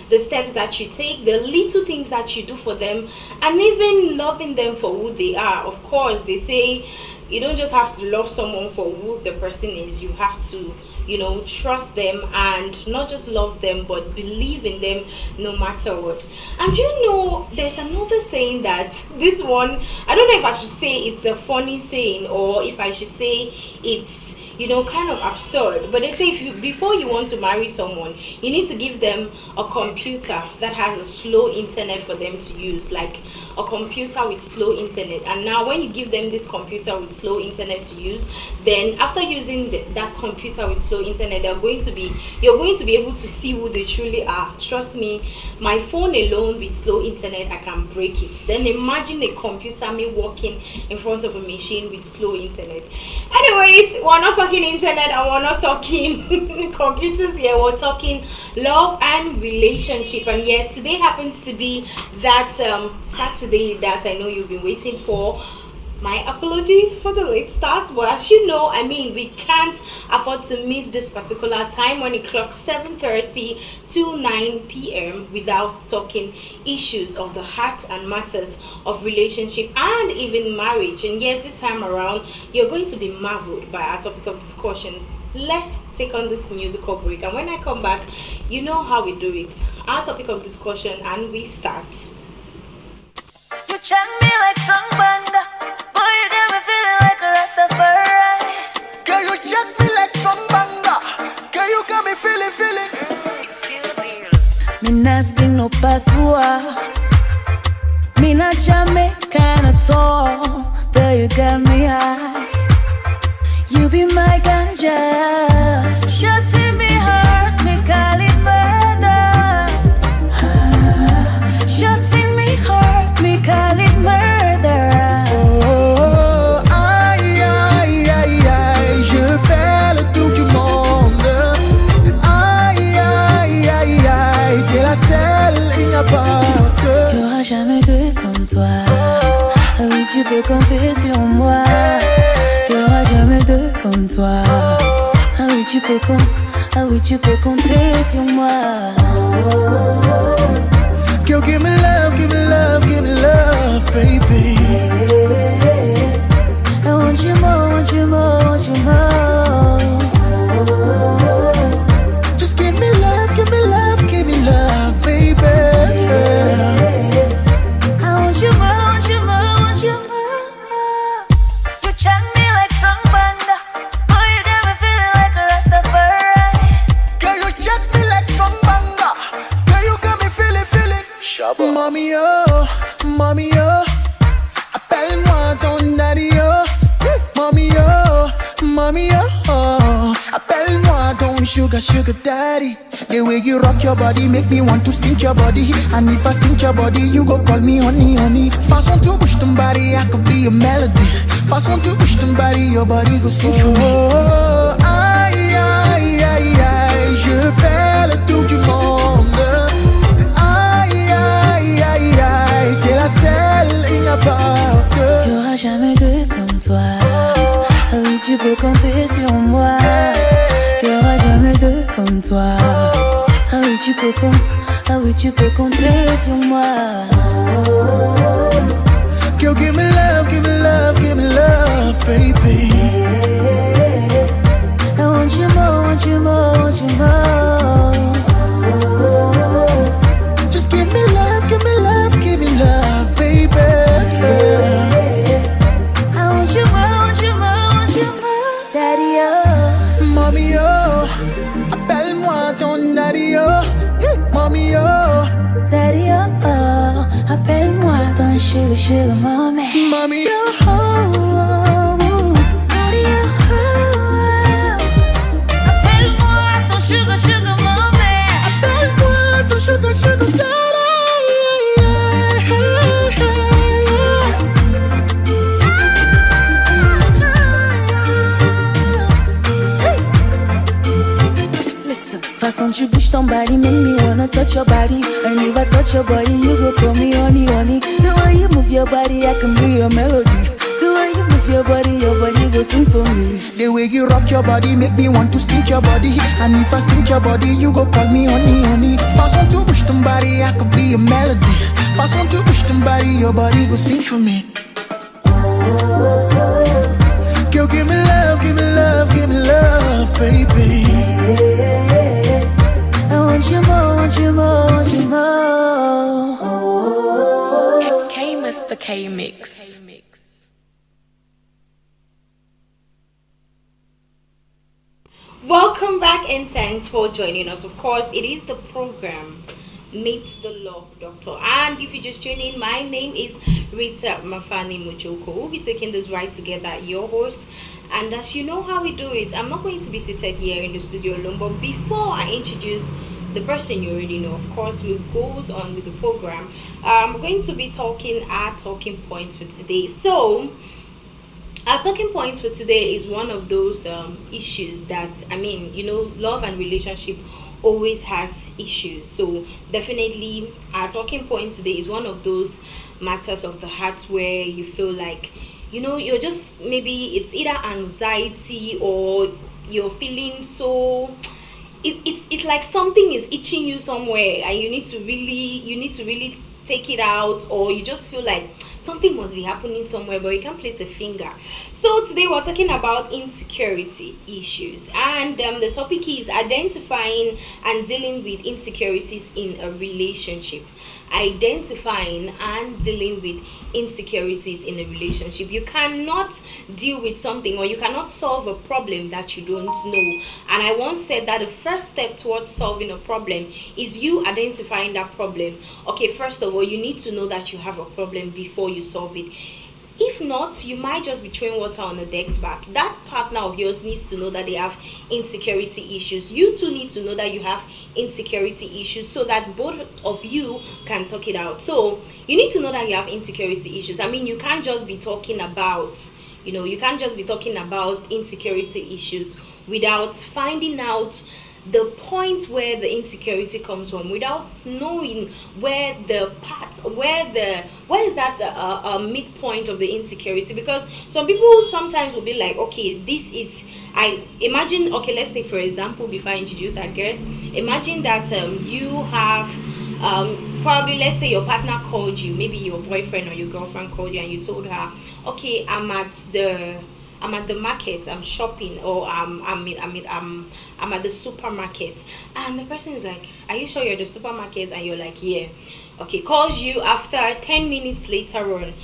the steps that you take, the little things that you do for them, and even loving them for who they are. Of course, they say you don't just have to love someone for who the person is, you have to, trust them, and not just love them but believe in them no matter what. And there's another saying that, this one, I don't know if I should say it's a funny saying or if I should say it's kind of absurd, but they say before you want to marry someone, you need to give them a computer that has a slow internet for them to use, like a computer with slow internet. And now when you give them this computer with slow internet to use, then after using that computer with slow internet, you're going to be able to see who they truly are. Trust me, my phone alone with slow internet, I can break it. Then imagine a computer, me walking in front of a machine with slow internet. Anyways, we're not talking internet and we're not talking computers here, we're talking love and relationship. And yes, today happens to be that Saturday that I know you've been waiting for. My apologies for the late start, but as you know, we can't afford to miss this particular time when it clocks 7:30 to 9 p.m. without talking issues of the heart and matters of relationship and even marriage. And yes, this time around, you're going to be marveled by our topic of discussions. Let's take on this musical break, and when I come back, you know how we do it. Our topic of discussion, and we start. You chant me like strong banda. Boy, you got me feeling like a Rastafari. Girl, you jack me like strong banda. Girl, you got me feeling. Me not sing no patois. Me not Jamaican at all. Though you got me high. You be my ganja. Shots in me heart, me call it murder. Shots in me heart, me call it murder. Oh, aïe, aïe, aïe, aïe, je fais le tour du monde. Aïe, aïe, aïe, aïe, t'es la seule, il n'y a pas de. Y'aura jamais deux comme toi. Ah oui, tu peux compter sur moi. Y'aura jamais deux comme toi. Ah oui, tu peux compter sur moi. Girl, give me love, give me love, give me love, baby. I want you more, want you more, want you more. Just give me love, give me love, give me love, baby. I want you more, want you more, want you more. You chant me like strong banda. Boy, you got me feeling like a Rastafari. Girl, you jack me like strong banda. Girl, you got me feeling. Shabba. Mommy, oh, appelle-moi ton daddy, oh. Mommy, oh, appelle-moi ton sugar daddy. The way you rock your body make me want to stink your body. And if I stink your body, you go call me honey. Façon to push ton body, I could be a melody. Façon to push ton body, your body go sing for me. Oh, aïe, aïe, aïe, aïe, je fais le tour du monde. Aïe, aïe, aïe, aïe, t'es la seule, il n'y a pas de. Y'aura jamais deux comme toi. Ah oui, tu peux compter sur moi. Y'aura jamais deux comme toi. Ah oui, tu peux compter sur moi. Girl, give me love, give me love, give me love, baby. I want you more, want you more, want you more. Just give me love, give me love, give me love, baby. I want you more, want you more, want you more. Daddy, oh. Mommy, oh, appelle-moi ton daddy, oh. Mommy, oh. Daddy, oh, appelle-moi ton sugar mommy. Mommy, oh. Daddy, oh. Appelle-moi ton sugar mommy. Appelle-moi ton sugar daddy. Façon tu bouges ton body, make me wanna touch your body. And if I touch your body, you go call me honey. The way you move your body, I can be your melody. The way you move your body go sing for me. The way you rock your body make me want to stink your body. And if I stink your body, you go call me honey. Façon tu bouges ton your melody. Fast on to push them body, your body go sing for me. Girl, give me love, give me love, give me love, baby. I want you more, want you more, want you more. Mr. K Mix. Welcome back and thanks for joining us. Of course, it is the program Meet the Love Doctor. And if you just tune in, my name is Rita Mafani Muchoko. We'll be taking this right together, your host. And as you know how we do it, I'm not going to be seated here in the studio alone. But before I introduce the person you already know, of course, we goes on with the program. I'm going to be talking our talking points for today. So, our talking point for today is one of those issues that, love and relationship always has issues. So definitely our talking point today is one of those matters of the heart where you feel like, you're just, maybe it's either anxiety or you're feeling so, it's like something is itching you somewhere and you need to really take it out, or you just feel like something must be happening somewhere but you can't place a finger. So today we're talking about insecurity issues, and the topic is identifying and dealing with insecurities in a relationship. Identifying and dealing with insecurities in a relationship. You cannot deal with something, or you cannot solve a problem that you don't know. And I once said that the first step towards solving a problem is you identifying that problem. Okay, first of all, you need to know that you have a problem before you solve it. If not, you might just be throwing water on the deck's back. That partner of yours needs to know that they have insecurity issues. You too need to know that you have insecurity issues, so that both of you can talk it out. So you need to know that you have insecurity issues. You can't just be talking about, insecurity issues without finding out the point where the insecurity comes from, without knowing where is that midpoint of the insecurity. Because some people sometimes will be like, okay, this is, I imagine, okay, let's take for example, before I introduce our guest, imagine that you have probably, let's say your partner called you, maybe your boyfriend or your girlfriend called you and you told her, okay, I'm at the market, I'm shopping, or I'm at the supermarket. And the person is like, are you sure you're at the supermarket? And you're like, yeah. Okay, calls you after 10 minutes later on,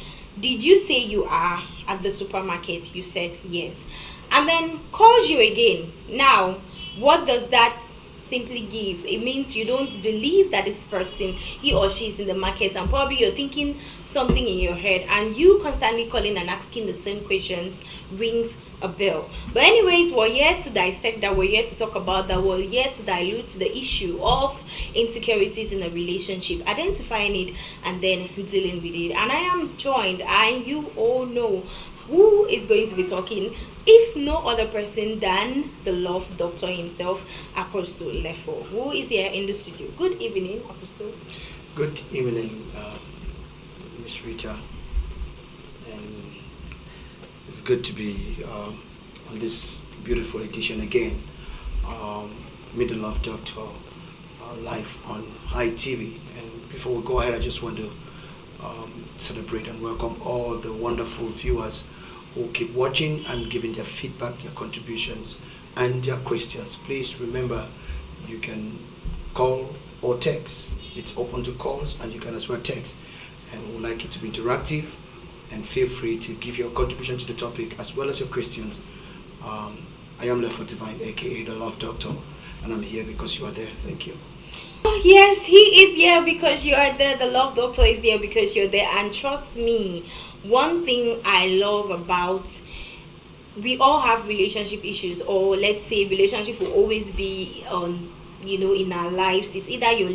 did you say you are at the supermarket? You said yes. And then calls you again. Now, what does that simply give? It means you don't believe that this person, he or she, is in the market, and probably you're thinking something in your head, and you constantly calling and asking the same questions rings a bell. But anyways, we're here to dissect that, we're here to talk about that, we're here to dilute the issue of insecurities in a relationship, identifying it and then dealing with it. And I am joined, and you all know who is going to be talking, if no other person than the Love Doctor himself, Apostle Lefo, who is here in the studio. Good evening, Apostle. Good evening, Miss Rita, and it's good to be on this beautiful edition again. Meet the Love Doctor, live on High TV. And before we go ahead, I just want to celebrate and welcome all the wonderful viewers who keep watching and giving their feedback, their contributions, and their questions. Please remember, you can call or text. It's open to calls, and you can as well text. And we would like it to be interactive, and feel free to give your contribution to the topic as well as your questions. I am Lefo Divine, aka the Love Doctor, and I'm here because you are there. Thank you. Oh, yes, he is here because you are there. The Love Doctor is here because you're there. And trust me, one thing I love about, we all have relationship issues, or let's say relationship will always be in our lives. It's either you're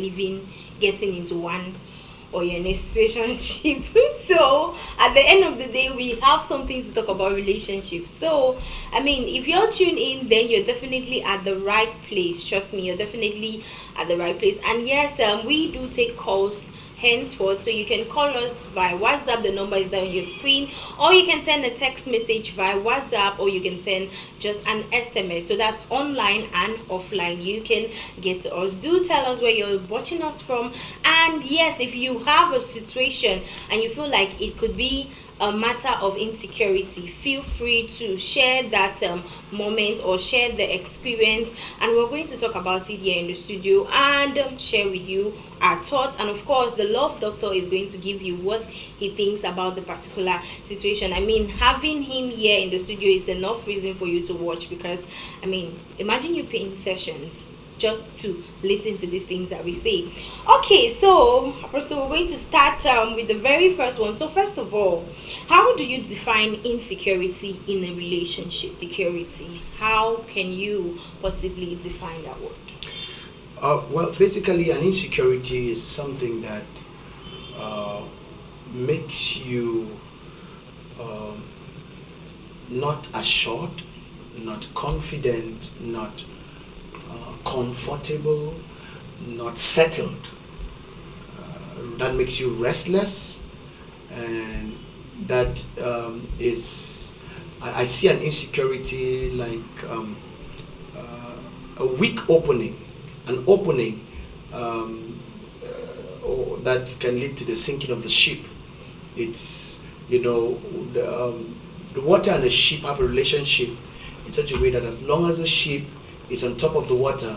getting into one, or you're in a situationship. So at the end of the day, we have something to talk about relationships. So if you're tuned in, then you're definitely at the right place. Trust me, you're definitely at the right place. And yes, we do take calls henceforth, so you can call us via WhatsApp. The number is there on your screen, or you can send a text message via WhatsApp, or you can send just an SMS. So that's online and offline. You can get to us. Do tell us where you're watching us from, and And yes, if you have a situation and you feel like it could be a matter of insecurity, feel free to share that moment or share the experience, and we're going to talk about it here in the studio and share with you our thoughts. And of course, the love doctor is going to give you what he thinks about the particular situation. I mean, having him here in the studio is enough reason for you to watch, because I mean, imagine you paying sessions just to listen to these things that we say. Okay, so we're going to start with the very first one. So first of all, how do you define insecurity in a relationship? Security, how can you possibly define that word? Well, basically, an insecurity is something that makes you not assured, not confident, not comfortable, not settled. That makes you restless, and that is, I see an insecurity like a weak opening, an opening that can lead to the sinking of the ship. It's, the water and the ship have a relationship in such a way that as long as the ship is on top of the water,